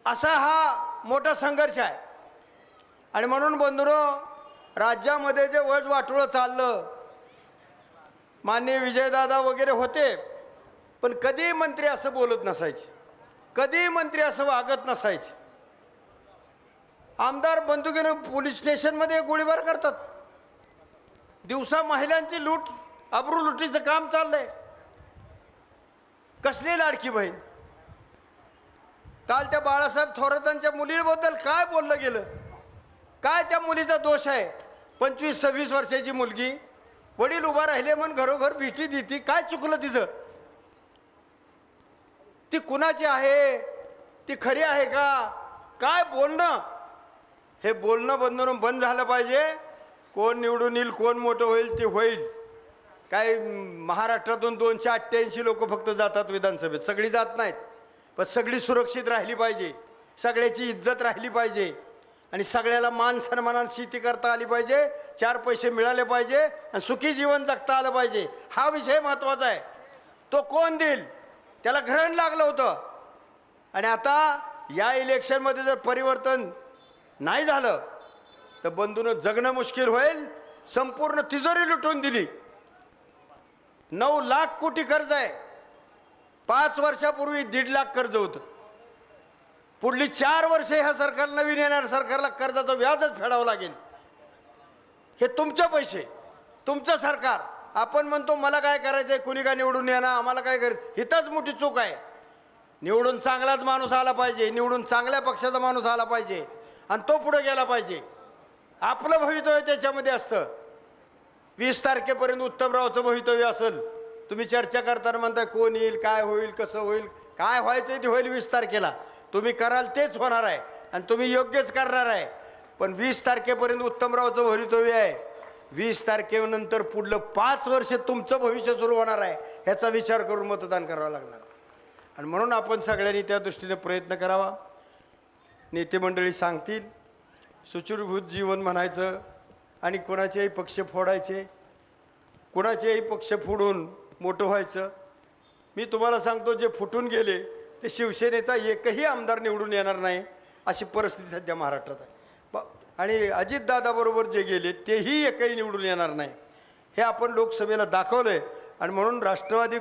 असा हा मोठा संघर्ष आहे. आणि म्हणून बंधुरो राज्यामध्ये जे वटवाटुळं चाललं, माननीय विजयदादा वगैरे होते पण कधी मंत्री असं बोलत नसायचे, कधी मंत्री असं वागत नसायचे. आमदार बंदुकीने पोलीस स्टेशनमध्ये गोळीबार करतात. दिवसा महिलांची लूट अब्रू लुटीचं काम चाललंय. कसली लाडकी बहीण. काल त्या बाळासाहेब थोरातांच्या मुलीबद्दल काय बोललं गेलं, काय त्या मुलीचा दोष आहे. 25-26 वर्षाची मुलगी, वडील उभा राहिले म्हणून घरोघर भेटी देती. काय चुकलं तिचं. ती कुणाची आहे, ती खरी आहे का, काय बोलणं. हे बोलणं बंद झालं पाहिजे. कोण निवडून येईल, कोण मोठं होईल ते होईल. काय महाराष्ट्रातून 288 लोक फक्त जातात विधानसभेत, सगळी जात नाहीत. पण सगळी सुरक्षित राहिली पाहिजे, सगळ्याची इज्जत राहिली पाहिजे आणि सगळ्याला मान सन्मानाने शेती करता आली पाहिजे, 4 पैसे मिळाले पाहिजे आणि सुखी जीवन जगता आलं पाहिजे. हा विषय महत्त्वाचा आहे. तो कोण देईल त्याला ग्रहण लागलं होतं. आणि आता या इलेक्शनमध्ये जर परिवर्तन नाही झालं तर बंधूनं जगणं मुश्किल होईल. संपूर्ण तिजोरी लुटून दिली. 9 लाख कोटी कर्ज आहे. 5 वर्षापूर्वी 1.5 लाख कर्ज होतं. पुढली 4 वर्षे ह्या सरकार, नवीन येणाऱ्या सरकारला कर्जाचं व्याजच फेडावं लागेल. हे तुमचे पैसे, तुमचं सरकार. आपण म्हणतो मला काय करायचं आहे, कुणी काय निवडून येणार, आम्हाला काय करायचं. हिथंच मोठी चूक आहे. निवडून चांगलाच माणूस आला पाहिजे, निवडून चांगल्या पक्षाचा माणूस आला पाहिजे आणि तो पुढे गेला पाहिजे. आपलं भवितव्य त्याच्यामध्ये असतं. 20 तारखेपर्यंत उत्तमरावचं भवितव्य असेल. तुम्ही चर्चा करताना म्हणताय कोण येईल, काय होईल, कसं होईल. काय व्हायचं ते होईल 20 तारखेला. तुम्ही कराल तेच होणार आहे आणि तुम्ही योग्यच करणार आहे. पण 20 तारखेपर्यंत उत्तमरावचं भवितव्य आहे. 20 तारखेनंतर पुढलं 5 वर्ष तुमचं भविष्य सुरू होणार आहे. ह्याचा विचार करून मतदान करावं लागणार. आणि म्हणून आपण सगळ्यांनी त्या दृष्टीने प्रयत्न करावा. नेते मंडळी सांगतील सुचिरभूत जीवन म्हणायचं आणि कोणाचेही पक्ष फोडायचे, कोणाचेही पक्ष फोडून मोठं व्हायचं. मी तुम्हाला सांगतो जे फुटून गेले ते शिवसेनेचा एकही आमदार निवडून येणार नाही अशी परिस्थिती सध्या महाराष्ट्रात आहे. आणि अजितदादाबरोबर जे गेले तेही एकही निवडून येणार नाही. हे आपण लोकसभेला दाखवलं आहे. आणि म्हणून राष्ट्रवादी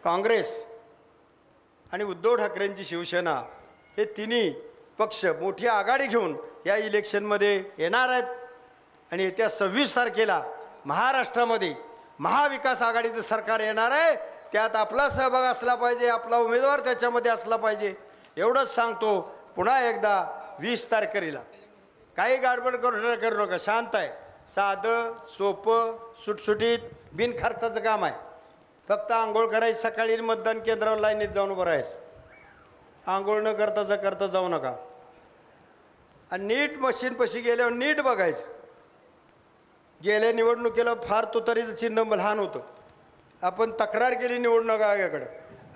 काँग्रेस आणि उद्धव ठाकरेंची शिवसेना हे तिन्ही पक्ष मोठी आघाडी घेऊन या इलेक्शनमध्ये येणार आहेत. आणि येत्या 26 तारखेला महाराष्ट्रामध्ये महाविकास आघाडीचं सरकार येणार आहे. त्यात आपला सहभाग असला पाहिजे, आपला उमेदवार त्याच्यामध्ये असला पाहिजे. एवढंच सांगतो. पुन्हा एकदा 20 तारखेला काही गाडबड करू नका. शांत आहे, साधं सोपं सुटसुटीत बिनखर्चाचं काम आहे. फक्त आंघोळ करायची सकाळी, मतदान केंद्रावर लाईनीत जाऊन उभं राहायचं. आंघोळ न करता जाऊ नका. आणि नीट मशीनपाशी गेल्यावर नीट बघायचं. गेल्या निवडणुकीला फार तुतारीचं चिन्ह लहान होतं. आपण तक्रार केली निवडणूक आयोगाकडे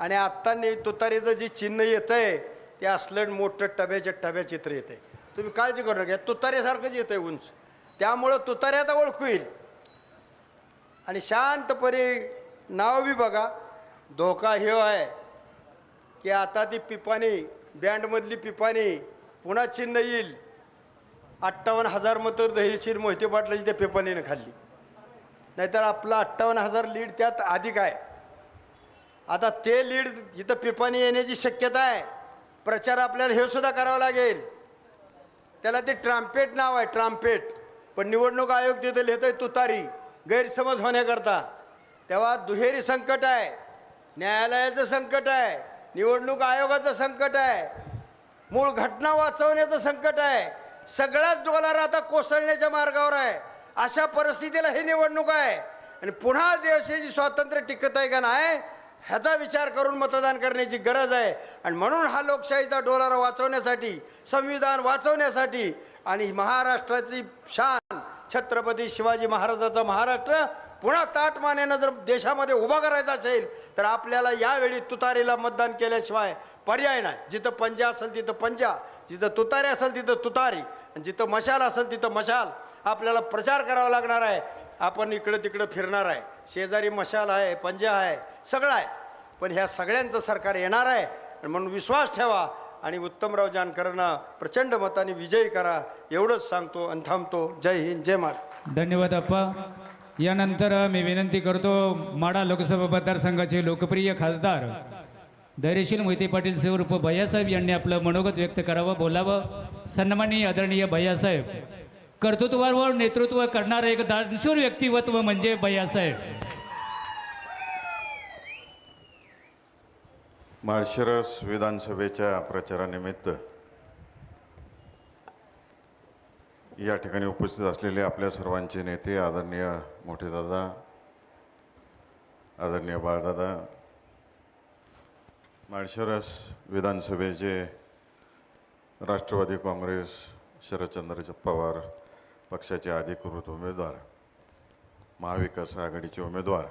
आणि आत्ता तुतारीचं जे चिन्ह येतं आहे ते असलं मोठं टब्या चित्र येतं आहे. तुम्ही काळजी करू नका. तुताऱ्यासारखंच येतं आहे उंच. त्यामुळं तुतारी आता ओळखू येईल. आणि शांतपणे नाव बी बघा. धोका हे आहे की आता ती पिपाणी, बँडमधली पिपाणी पुन्हा चिन्ह येईल. 58,000 मतं धैर्यशील मोहिते पाटलाची त्या पिपाणीनं खाल्ली. नाहीतर आपलं 58,000 लीड त्यात अधिक आहे. आता ते लीड इथं पिपाणी येण्याची शक्यता आहे. प्रचार आपल्याला हे सुद्धा करावं लागेल. त्याला ते ट्राम्पेट नाव आहे, ट्राम्पेट. पण निवडणूक आयोग तिथं लिहितंय तुतारी, गैरसमज होण्याकरता. तेव्हा दुहेरी संकट आहे, न्यायालयाचं संकट आहे, निवडणूक आयोगाचं संकट आहे, मूळ घटना वाचवण्याचं संकट आहे. सगळ्याच डोलार आता कोसळण्याच्या मार्गावर आहे. अशा परिस्थितीला ही निवडणूक आहे. आणि पुन्हा देशाची स्वातंत्र्य टिकत आहे का नाही ह्याचा विचार करून मतदान करण्याची गरज आहे. आणि म्हणून हा लोकशाहीचा डोलारा वाचवण्यासाठी, संविधान वाचवण्यासाठी आणि महाराष्ट्राची शान छत्रपती शिवाजी महाराजाचा महाराष्ट्र पुन्हा ताटमानेनं जर देशामध्ये उभा करायचा असेल तर आपल्याला यावेळी तुतारीला मतदान केल्याशिवाय पर्याय नाही. जिथं पंजा असेल तिथं पंजा, जिथं तुतारी असेल तिथं तुतारी, आणि जिथं मशाल असेल तिथं मशाल. आपल्याला प्रचार करावा लागणार आहे. आपण इकडं तिकडं फिरणार आहे, शेजारी मशाल आहे, पंजा आहे, सगळं आहे. पण ह्या सगळ्यांचं सरकार येणार आहे. आणि म्हणून विश्वास ठेवा आणि उत्तमराव जानकरांना प्रचंड मताने विजयी करा, एवढंच सांगतो आणि थांबतो. जय हिंद, जय महाराष्ट्र. धन्यवाद अप्पा. यानंतर मी विनंती करतो माढा लोकसभा मतदारसंघाचे लोकप्रिय खासदार धैर्यशील मोहिते पाटील उर्फ भैयासाहेब यांनी आपलं मनोगत व्यक्त करावं, बोलावं. सन्माननीय आदरणीय भैयासाहेब, कर्तृत्वावर नेतृत्व करणारं एक दानशूर व्यक्तिमत्व म्हणजे भैयासाहेब. माळशिरस विधानसभेच्या प्रचारानिमित्त या ठिकाणी उपस्थित असलेले आपल्या सर्वांचे नेते आदरणीय मोठे दादा, आदरणीय बाळदादा, माळशिरस विधानसभेचे राष्ट्रवादी काँग्रेस शरदचंद्र पवार पक्षाचे अधिकृत उमेदवार, महाविकास आघाडीचे उमेदवार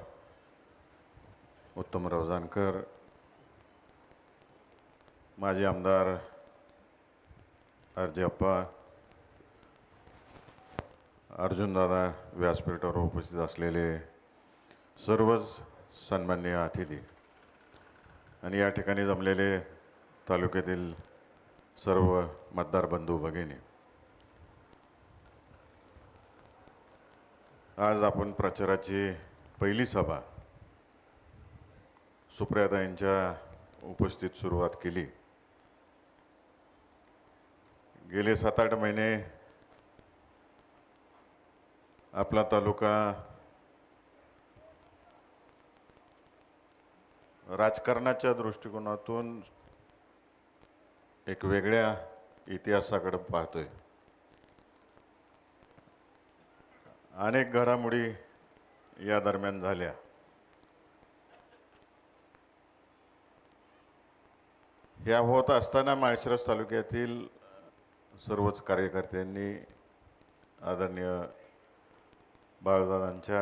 उत्तमराव जानकर, माजी आमदार अर्जप्पा, अर्जुनदादा, व्यासपीठावर उपस्थित असलेले सर्वच सन्माननीय अतिथी आणि या ठिकाणी जमलेले तालुक्यातील सर्व मतदार बंधू भगिनी, आज आपण प्रचाराची पहिली सभा सुप्रियाताईंच्या उपस्थित सुरुवात केली. गेले 7-8 महिने आपला तालुका राजकारणाच्या दृष्टिकोनातून एक वेगळ्या इतिहासाकडे पाहतोय. अनेक घडामोडी या दरम्यान झाल्या. ह्या होत असताना माळशिरस तालुक्यातील सर्वच कार्यकर्त्यांनी आदरणीय बाळदादांच्या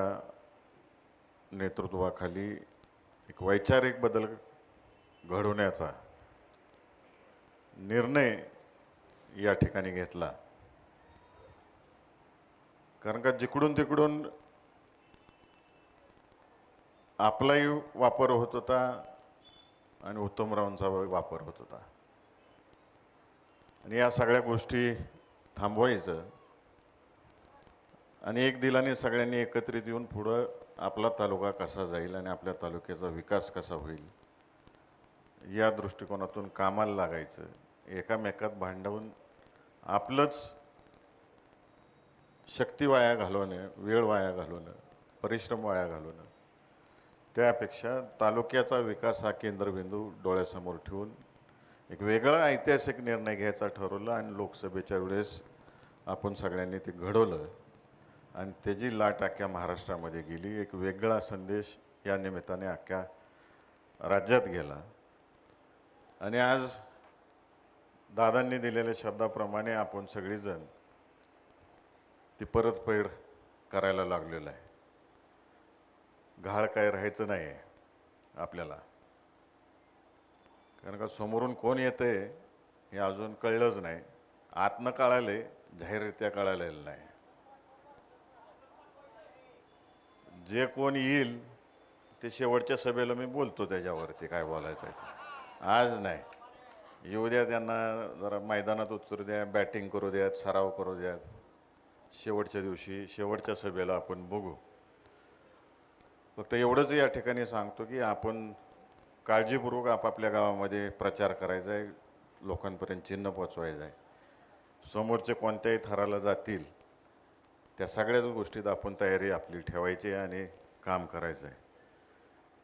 नेतृत्वाखाली एक वैचारिक बदल घडवण्याचा निर्णय या ठिकाणी घेतला. कारण का जिकडून तिकडून आपलाही वापर होत होता आणि उत्तमरावांचा वापर होत होता. आणि या सगळ्या गोष्टी थांबवायचं आणि एक दिलाने सगळ्यांनी एकत्रित येऊन पुढं आपला तालुका कसा जाईल आणि आपल्या तालुक्याचा विकास कसा होईल या दृष्टिकोनातून कामाला लागायचं. एकामेकात भांडवून आपलंच शक्ती वाया घालवणं, वेळ वाया घालवणं, परिश्रम वाया घालवणं, त्यापेक्षा तालुक्याचा विकास हा केंद्रबिंदू डोळ्यासमोर ठेवून एक वेगळा ऐतिहासिक निर्णय घ्यायचा ठरवला. आणि लोकसभेच्या वेळेस आपण सगळ्यांनी ते घडवलं आणि त्याची लाट अख्ख्या महाराष्ट्रामध्ये गेली. एक वेगळा संदेश या निमित्ताने अख्ख्या राज्यात गेला. आणि आज दादांनी दिलेल्या शब्दाप्रमाणे आपण सगळीजण ती परतफेड करायला लागलेलं आहे. घाळ काय राहायचं नाही आहे आपल्याला. कारण का समोरून कोण येतं आहे हे अजून कळलंच नाही. आतनं कळाले, जाहीररित्या कळालेलं नाही. जे कोण येईल ते शेवटच्या सभेला मी बोलतो त्याच्यावरती काय बोलायचं आहे ते. आज नाही, येऊ द्या, त्यांना जरा मैदानात उतरू द्या, बॅटिंग करू द्यात, सराव करू द्यात. शेवटच्या दिवशी शेवटच्या सभेला आपण बघू. फक्त एवढंच या ठिकाणी सांगतो की आपण काळजीपूर्वक आपापल्या गावामध्ये प्रचार करायचा आहे, लोकांपर्यंत चिन्ह पोचवायचं आहे. समोरचे कोणत्याही थराला जातील त्या सगळ्याच गोष्टीत आपण तयारी आपली ठेवायची आहे आणि काम करायचं आहे.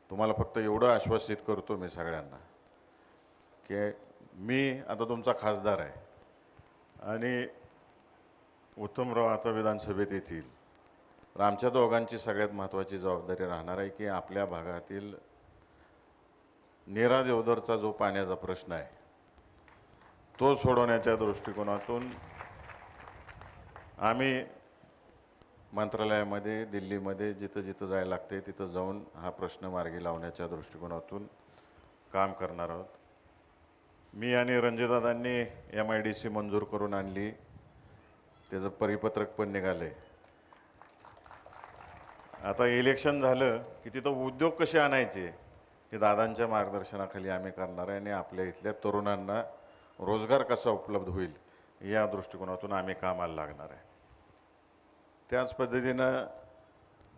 तुम्हाला फक्त एवढं आश्वासित करतो मी सगळ्यांना की मी आता तुमचा खासदार आहे आणि उत्तमराव आता विधानसभेत येतील, तर आमच्या दोघांची सगळ्यात महत्त्वाची जबाबदारी राहणार आहे की आपल्या भागातील नेरा देवदरचा जो पाण्याचा प्रश्न आहे तो सोडवण्याच्या दृष्टिकोनातून आम्ही मंत्रालयामध्ये, दिल्लीमध्ये जिथं जिथं जायला लागते तिथं जाऊन हा प्रश्न मार्गी लावण्याच्या दृष्टिकोनातून काम करणार आहोत. मी आणि रणजितदादांनी MIDC मंजूर करून आणली, त्याचं परिपत्रक पण निघाले. आता इलेक्शन झालं की तिथं उद्योग कसे आणायचे हे दादांच्या मार्गदर्शनाखाली आम्ही करणार आहे आणि आपल्या इथल्या तरुणांना रोजगार कसा उपलब्ध होईल या दृष्टिकोनातून आम्ही कामाला लागणार आहे. त्याच पद्धतीनं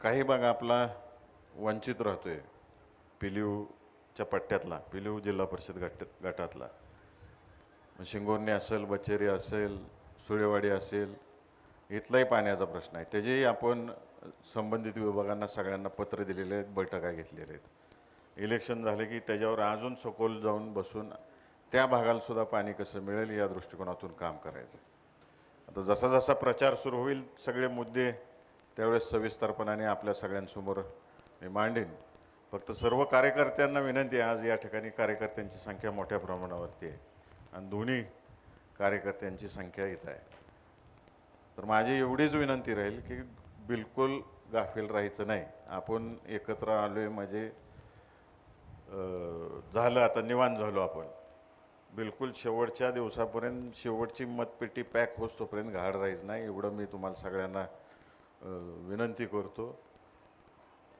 काही भाग आपला वंचित राहतो आहे, पिलीवच्या पट्ट्यातला, पिलीव जिल्हा परिषद गटातला, शिंगोर्णी असेल, बचेरी असेल, सुळेवाडी असेल, इथलाही पाण्याचा प्रश्न आहे. त्याचेही आपण संबंधित विभागांना सगळ्यांना पत्र दिलेले आहेत, बैठका घेतलेल्या आहेत. इलेक्शन झाले की त्याच्यावर अजून सखोल जाऊन बसून त्या भागाला सुद्धा पाणी कसं मिळेल या दृष्टिकोनातून काम करायचं. आता जसा जसा प्रचार सुरू होईल सगळे मुद्दे त्यावेळेस सविस्तरपणाने आपल्या सगळ्यांसमोर मी मांडेन. फक्त सर्व कार्यकर्त्यांना विनंती आहे, आज या ठिकाणी कार्यकर्त्यांची संख्या मोठ्या प्रमाणावरती आहे आणि दोन्ही कार्यकर्त्यांची संख्या येत आहे. तर माझी एवढीच विनंती राहील की बिलकुल गाफील राहायचं नाही. आपण एकत्र आलो आहे म्हणजे झालं, आता निवांत झालो आपण. बिलकुल शेवटच्या दिवसापर्यंत शेवटची मतपेटी पॅक होतोपर्यंत घाड राहायचं नाही, एवढं मी तुम्हाला सगळ्यांना विनंती करतो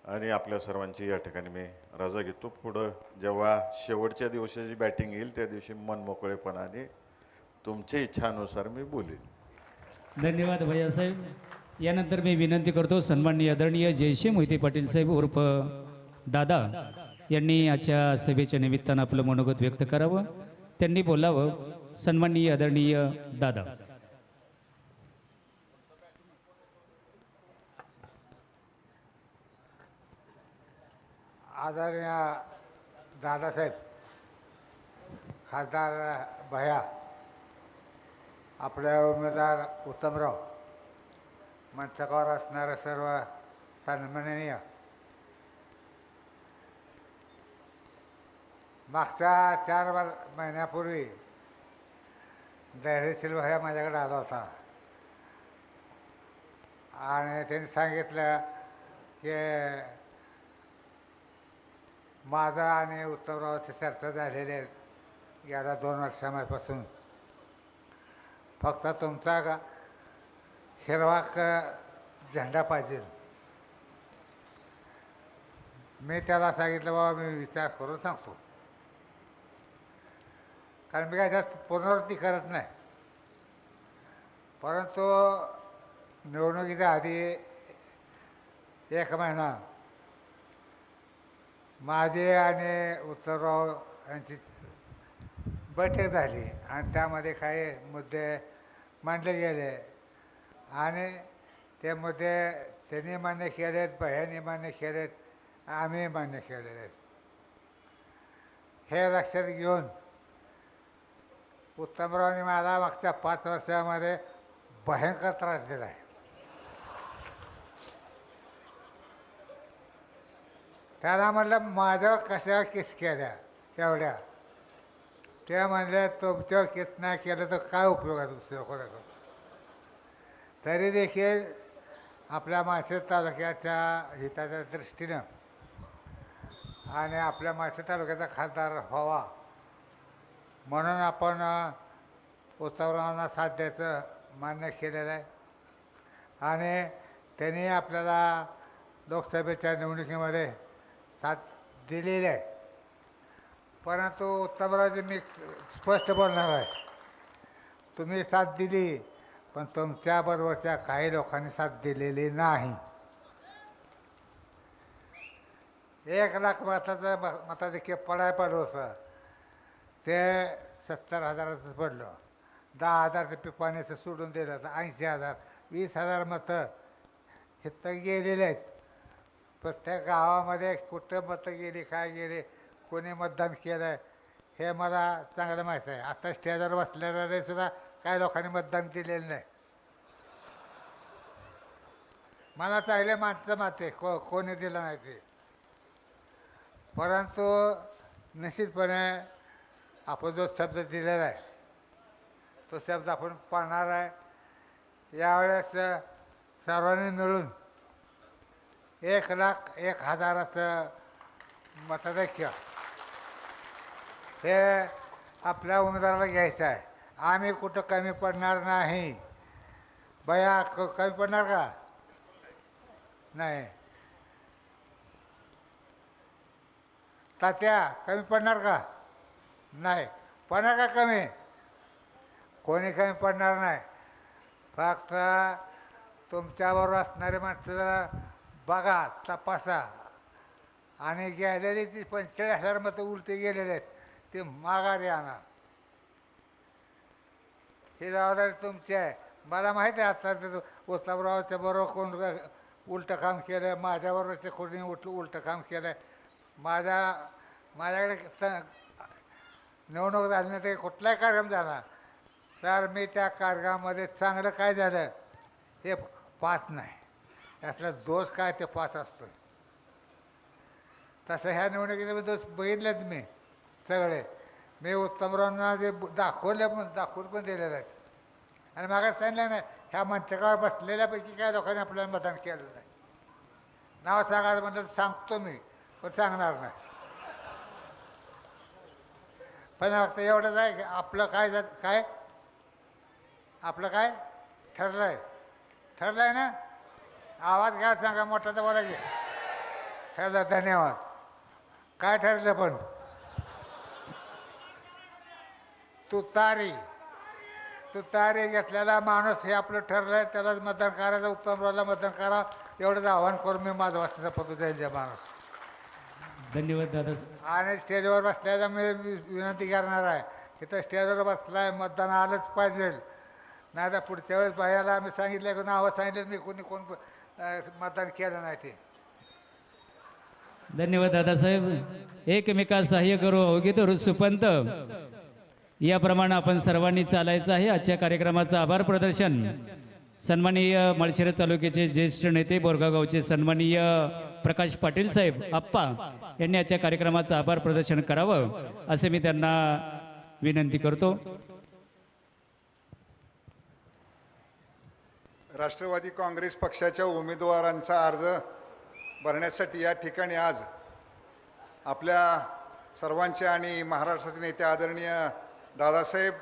आणि आपल्या सर्वांची या ठिकाणी मी रजा घेतो. पुढं जेव्हा शेवटच्या दिवसाची बॅटिंग येईल त्या दिवशी मनमोकळेपणाने तुमच्या इच्छानुसार मी बोलेन. धन्यवाद भैयासाहेब. यानंतर मी विनंती करतो सन्माननीय आदरणीय जयश्री मोहिते पाटील साहेब उर्फ दादा यांनी आजच्या सभेच्या निमित्तानं आपलं मनोगत व्यक्त करावं. त्यांनी बोलावं. सन्माननीय आदरणीय दादा. आदरणीय दादासाहेब, खासदार भैया, आपले उमेदवार उत्तमराव, मंचावर असणारे सर्व सन्माननीय, मागच्या 4 महिन्यापूर्वी धैर्यशील भैया माझ्याकडे आला होता आणि त्यांनी सांगितलं की माझा आणि उत्तमरावाची चर्चा झालेली आहे गेल्या 2 वर्षापासून. फक्त तुमचा हिरवा झेंडा पाहिजे. मी त्याला सांगितलं बाबा मी विचार करून सांगतो, कारण मी काय जास्त पुनरावृत्ती करत नाही. परंतु निवडणुकीच्या आधी 1 महिना माझे आणि उत्तमराव यांची बैठक झाली आणि त्यामध्ये काही मुद्दे मांडले गेले आणि ते मुद्दे त्यांनी मान्य केलेत, भैयांनी मान्य केलेत, आम्ही मान्य केलेले आहेत. हे लक्षात घेऊन उत्तमरावने मला मागच्या 5 वर्षामध्ये भयंकर त्रास दिला आहे. त्याला म्हटलं माझ्यावर कशा केस केल्या तेवढ्या. ते म्हणले तुमच्यावर केस नाही केलं तर काय उपयोग आहे दुसऱ्या कोणाकडं. तरी देखील आपल्या माळशेज तालुक्याच्या हिताच्या दृष्टीनं आणि आपल्या माळशेज तालुक्याचा खासदार व्हावा म्हणून आपण उत्तमरावांना साथ द्यायचं मान्य केलेलं आहे आणि त्यांनी आपल्याला लोकसभेच्या निवडणुकीमध्ये साथ दिलेली आहे. परंतु उत्तमरावजी मी स्पष्ट बोलणार आहे, तुम्ही साथ दिली पण तुमच्याबरोबरच्या काही लोकांनी साथ दिलेली नाही. 1,00,000 मताधिक्य पडायला पडलं होतं ते 70,000च पडलं. 10,000 ते पिपाणीचं सोडून दिलं तर 80,000 20,000 मतं इथं गेलेले आहेत. प्रत्येक गावामध्ये कुठं मतं गेली काय गेली कोणी मतदान केलं हे मला चांगलं माहीत आहे. आता स्टेजवर बसलेले सुद्धा काही लोकांनी मतदान केलेलं नाही. मला चांगले माणसं माते कोणी दिलं नाही ते. परंतु निश्चितपणे आपण जो शब्द दिलेला आहे तो शब्द आपण पाळणार आहे. यावेळेस सर्वांनी मिळून 1,01,000चं मताधिक्य हे आपल्या उमेदवाराला घ्यायचं आहे. आम्ही कुठं कमी पडणार नाही. बया कमी पडणार का नाही? तात्या कमी पडणार का नाही? पडणार का कमी? कोणी कमी पडणार नाही. फक्त तुमच्याबरोबर असणारे माणसं जरा बघा तपासा आणि गेलेली ती 45,000 मतं उलटे गेलेले आहेत ते माघारी आणा. ही जबाबदारी तुमची आहे. मला माहीत आहे आता ते उत्तमरावच्या बरोबर कोण उलटं काम केलं माझ्याबरोबरचे कोणी उलटं काम केलं. माझ्याकडे निवडणूक झाली नाही ते कुठलाही कार्यक्रम झाला तर मी त्या कार्यक्रमामध्ये चांगलं काय झालं हे पाहत नाही. यातला दोष काय ते पाहत असतो. तसं ह्या निवडणुकीचे दोष बघितलेत मी सगळे. मी उत्तमरावांना जे दाखवून पण दिलेले आहेत. आणि मागा सांगितलं नाही ह्या मंचकावर बसलेल्यापैकी काय लोकांनी आपल्याला मतदान केलं नाही. नाव सांगायचं म्हटलं तर सांगतो मी पण सांगणार नाही. पण फक्त एवढंच आहे की आपलं काय आपलं काय ठरलं आहे ना. आवाज घ्या सांगा मोठा तर बोला की ठरलं. धन्यवाद. काय ठरलं पण तुतारी घेतलेला माणूस हे आपलं ठरलं आहे. त्यालाच मतदान करायचं. उत्तमरावला मतदान करा एवढंच आव्हान करून मी माझं वाचता पत्र जाईल त्या माणूस. धन्यवाद दादा. आणि स्टेजवर बसल्याला मी विनंती करणार आहे की तर स्टेजवर बसलाय मतदान आलंच पाहिजे. नाही तर पुढच्या वेळेस बायाला आम्ही सांगितलं की नावं सांगितलं मी कोण मतदान केलं नाही ते. धन्यवाद दादासाहेब. एकमेका सहाय्य करू अवघे तर सुपंत याप्रमाणे आपण सर्वांनी चालायचं आहे. आजच्या कार्यक्रमाचं आभार प्रदर्शन सन्माननीय माळशिरस तालुक्याचे ज्येष्ठ नेते बोरगाव गावचे सन्माननीय प्रकाश पाटील साहेब आप्पा यांनी आजच्या कार्यक्रमाचं आभार प्रदर्शन करावं असे मी त्यांना विनंती करतो. राष्ट्रवादी काँग्रेस पक्षाच्या उमेदवारांचा अर्ज भरण्यासाठी या ठिकाणी आज आपल्या सर्वांचे आणि महाराष्ट्राचे नेते आदरणीय दादासाहेब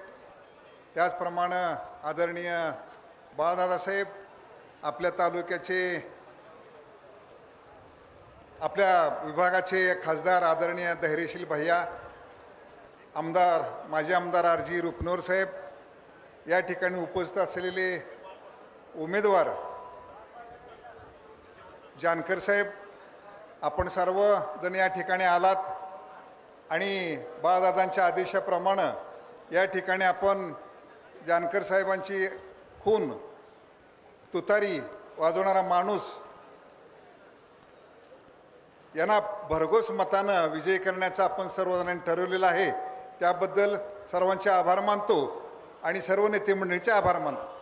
त्याचप्रमाणे आदरणीय बाळदादासाहेब आपल्या तालुक्याचे आपल्या विभागाचे खासदार आदरणीय धैर्यशील भैया आमदार माजी आमदार आरजी रुपनोर साहेब या ठिकाणी उपस्थित असलेले उमेदवार जानकर साहेब आपण सर्वजण या ठिकाणी आलात आणि बाळदादांच्या आदेशाप्रमाणे या ठिकाणी आपण जानकर साहेबांची खून तुतारी वाजवणारा माणूस यांना भरघोस मतानं विजयी करण्याचं आपण सर्वजणांनी ठरवलेलं आहे. त्याबद्दल सर्वांचे आभार मानतो आणि सर्व नेते मंडळीचे आभार मानतो.